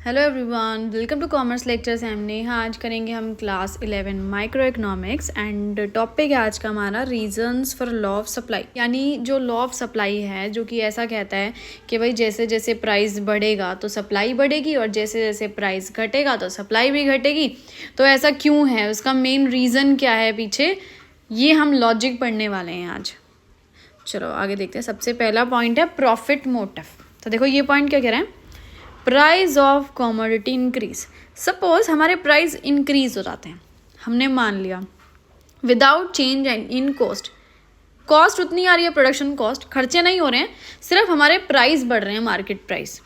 Hello everyone, welcome to commerce lectures. हम नेहा। आज करेंगे हम class 11 microeconomics and topic है आज का हमारा reasons for law of supply. यानी जो लॉ ऑफ सप्लाई है जो कि ऐसा कहता है कि भाई जैसे जैसे प्राइस बढ़ेगा तो सप्लाई बढ़ेगी और जैसे जैसे प्राइस घटेगा तो सप्लाई भी घटेगी। तो ऐसा क्यों है, उसका मेन रीज़न क्या है पीछे, ये हम लॉजिक पढ़ने वाले हैं आज। चलो आगे देखते हैं। सबसे पहला पॉइंट है प्रॉफिट मोटिव। तो देखो ये पॉइंट क्या कह रहे हैं, price of commodity increase. Suppose हमारे प्राइस इंक्रीज हो जाते हैं, हमने मान लिया without change in cost. Cost उतनी आ रही है, प्रोडक्शन कॉस्ट, खर्चे नहीं हो रहे हैं, सिर्फ हमारे प्राइस बढ़ रहे हैं, मार्केट प्राइस।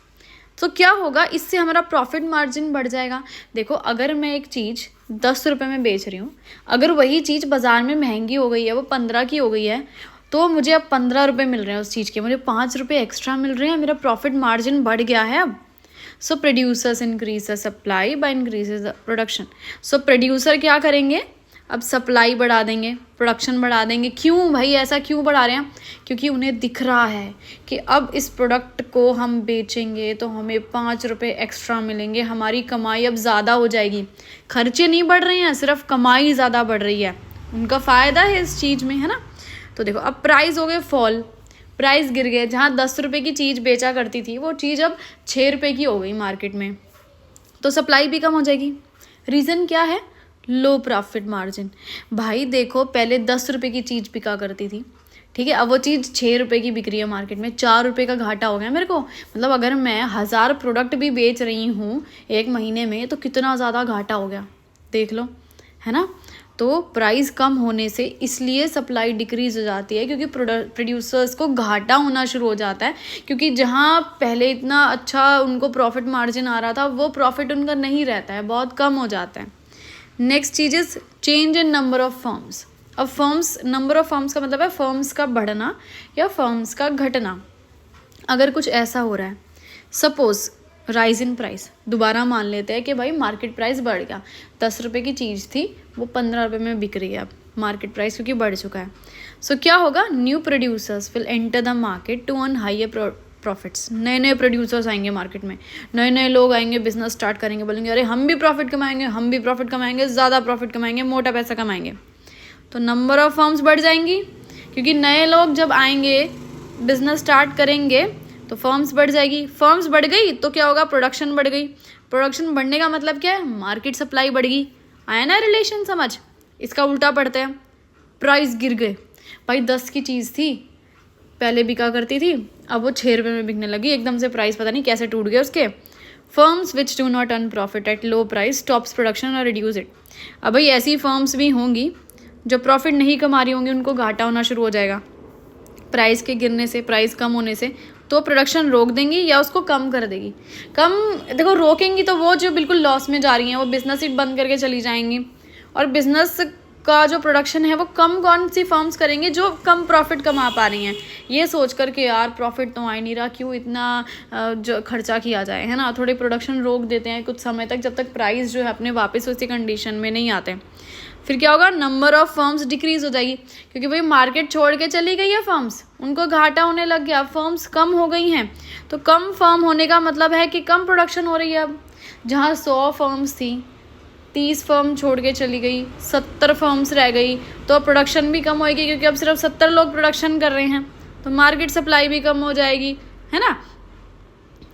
तो क्या होगा, इससे हमारा प्रॉफिट मार्जिन बढ़ जाएगा। देखो अगर मैं एक चीज़ 10 रुपये में बेच रही हूँ, अगर वही चीज़ बाज़ार में महंगी हो गई है, वो 15 की हो गई है, तो मुझे अब 15 रुपये मिल रहे हैं उस चीज़ के, मुझे 5 रुपये एक्स्ट्रा मिल रहे हैं, मेरा प्रॉफिट मार्जिन बढ़ गया है अब। So producers increase the supply by increases the production. So producer क्या करेंगे, अब सप्लाई बढ़ा देंगे, प्रोडक्शन बढ़ा देंगे। क्यों भाई, ऐसा क्यों बढ़ा रहे हैं? क्योंकि उन्हें दिख रहा है कि अब इस प्रोडक्ट को हम बेचेंगे तो हमें 5 रुपये एक्स्ट्रा मिलेंगे, हमारी कमाई अब ज़्यादा हो जाएगी। खर्चे नहीं बढ़ रहे हैं, सिर्फ कमाई ज़्यादा बढ़ रही है, उनका फ़ायदा है इस चीज़ में, है ना। तो देखो अब प्राइस हो गए फॉल, प्राइस गिर गए। जहाँ 10 रुपये की चीज़ बेचा करती थी वो चीज़ अब 6 रुपये की हो गई मार्केट में, तो सप्लाई भी कम हो जाएगी। रीज़न क्या है, लो प्रॉफिट मार्जिन। भाई देखो पहले 10 रुपये की चीज़ बिका करती थी, ठीक है, अब वो चीज़ 6 रुपये की बिक रही है मार्केट में, 4 रुपये का घाटा हो गया मेरे को। मतलब अगर मैं 1000 प्रोडक्ट भी बेच रही हूँ एक महीने में तो कितना ज़्यादा घाटा हो गया, देख लो, है ना। तो प्राइस कम होने से इसलिए सप्लाई डिक्रीज हो जाती है, क्योंकि प्रोड्यूसर्स को घाटा होना शुरू हो जाता है, क्योंकि जहाँ पहले इतना अच्छा उनको प्रॉफिट मार्जिन आ रहा था वो प्रॉफिट उनका नहीं रहता है, बहुत कम हो जाता है। Next cheese is change in number of firms. अब फर्म्स, नंबर ऑफ फर्म्स का मतलब है फर्म्स का बढ़ना या फर्म्स का घटना। अगर कुछ ऐसा हो रहा है, सपोज राइज इन प्राइस, दोबारा मान लेते हैं कि भाई मार्केट प्राइस बढ़ गया, 10 रुपये की चीज़ थी वो 15 रुपये में बिक रही है अब, मार्केट प्राइस क्योंकि बढ़ चुका है। सो क्या होगा, new producers will enter the market to earn higher profits. नए नए प्रोड्यूसर्स आएंगे मार्केट में, नए नए लोग आएंगे, बिजनेस स्टार्ट करेंगे, बोलेंगे अरे हम भी प्रॉफिट कमाएंगे, हम भी प्रॉफिट कमाएंगे, ज़्यादा प्रॉफिट कमाएंगे, मोटा पैसा कमाएंगे। तो नंबर ऑफ फर्म्स बढ़ जाएंगी, क्योंकि नए लोग जब आएंगे, बिजनेस स्टार्ट करेंगे तो फर्म्स बढ़ जाएगी। फर्म्स बढ़ गई तो क्या होगा, प्रोडक्शन बढ़ गई। प्रोडक्शन बढ़ने का मतलब क्या है, मार्केट सप्लाई बढ़ गई। आया ना रिलेशन समझ। इसका उल्टा पढ़ते हैं, प्राइस गिर गए। भाई 10 की चीज़ थी, पहले बिका करती थी, अब वो 6 रुपये में बिकने लगी, एकदम से प्राइस पता नहीं कैसे टूट गए उसके। Firms which do not earn profit at low price stops production और रिड्यूस इट। अब भाई ऐसी फर्म्स भी होंगी जो प्रॉफिट नहीं कमा रही होंगी, उनको घाटा होना शुरू हो जाएगा प्राइस के गिरने से, प्राइस कम होने से, तो प्रोडक्शन रोक देंगी या उसको कम कर देगी। कम देखो रोकेंगी तो वो जो बिल्कुल लॉस में जा रही हैं वो बिजनेस ही बंद करके चली जाएंगी, और बिजनेस का जो प्रोडक्शन है वो कम कौन सी फर्म्स करेंगे, जो कम प्रॉफिट कमा पा रही हैं, ये सोच कर के यार प्रॉफिट तो आ ही नहीं रहा, क्यों इतना जो खर्चा किया जाए, है ना। थोड़े प्रोडक्शन रोक देते हैं कुछ समय तक, जब तक प्राइस जो है अपने वापस उसी कंडीशन में नहीं आते। फिर क्या होगा, नंबर ऑफ फर्म्स डिक्रीज हो जाएगी, क्योंकि भाई मार्केट छोड़ के चली गई है फर्म्स, उनको घाटा होने लग गया, फर्म्स कम हो गई हैं। तो कम फर्म होने का मतलब है कि कम प्रोडक्शन हो रही है। अब जहाँ 100 फर्म्स थी, 30 फर्म छोड़ के चली गई, 70 फर्म्स रह गई, तो प्रोडक्शन भी कम होएगी, क्योंकि अब सिर्फ 70 लोग प्रोडक्शन कर रहे हैं, तो मार्केट सप्लाई भी कम हो जाएगी, है ना।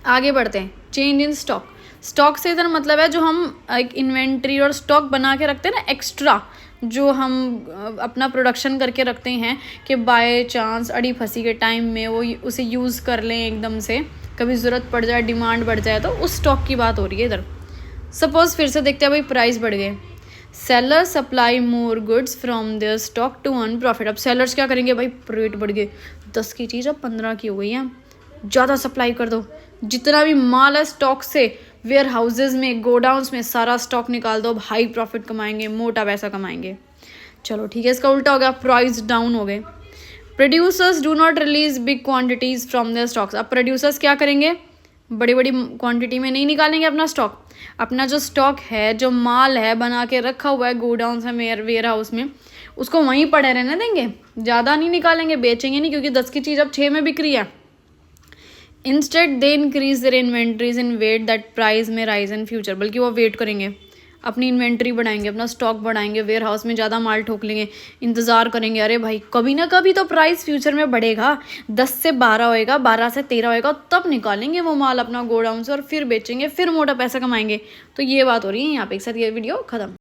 आगे बढ़ते हैं, चेंज इन स्टॉक। स्टॉक से इधर मतलब है जो हम एक इन्वेंट्री और स्टॉक बना के रखते हैं ना, एक्स्ट्रा जो हम अपना प्रोडक्शन करके रखते हैं कि बाय चांस अड़ी फंसी के टाइम में वो उसे यूज़ कर लें, एकदम से कभी ज़रूरत पड़ जाए, डिमांड बढ़ जाए, तो उस स्टॉक की बात हो रही है इधर। सपोज फिर से देखते हैं, भाई प्राइस बढ़ गए, seller supply more goods from their stock to earn profit. अब सेलर्स क्या करेंगे, भाई रेट बढ़ गए, 10 की चीज़ अब 15 की हो गई है, ज़्यादा सप्लाई कर दो, जितना भी माल है स्टॉक से, वेयर हाउसेज में, गोडाउंस में, सारा स्टॉक निकाल दो, अब हाई प्रॉफिट कमाएंगे, मोटा पैसा कमाएंगे। चलो ठीक है, इसका उल्टा हो गया, प्राइस डाउन हो गए। Producers do not release big quantities from their stocks. अब प्रोड्यूसर्स क्या करेंगे, बड़ी बड़ी क्वांटिटी में नहीं निकालेंगे अपना स्टॉक, अपना जो स्टॉक है, जो माल है बना के रखा हुआ है गोडाउन में, वेयर हाउस में, उसको वहीं पड़े रहने देंगे, ज़्यादा नहीं निकालेंगे, बेचेंगे नहीं, क्योंकि 10 की चीज़ अब 6 में बिक रही है। Instead they increase their inventories in wait that price में राइज इन फ्यूचर, बल्कि वो वेट करेंगे, अपनी इन्वेंट्री बढ़ाएंगे, अपना स्टॉक बढ़ाएंगे, वेयर हाउस में ज़्यादा माल ठोक लेंगे, इंतज़ार करेंगे, अरे भाई कभी ना कभी तो प्राइस फ्यूचर में बढ़ेगा, 10 से 12 होएगा, 12 से 13 होएगा, तब निकालेंगे वो माल अपना गोडाउन से और फिर बेचेंगे, फिर मोटा पैसा कमाएंगे। तो ये बात हो रही है यहाँ पे। एक साथ ये वीडियो खत्म।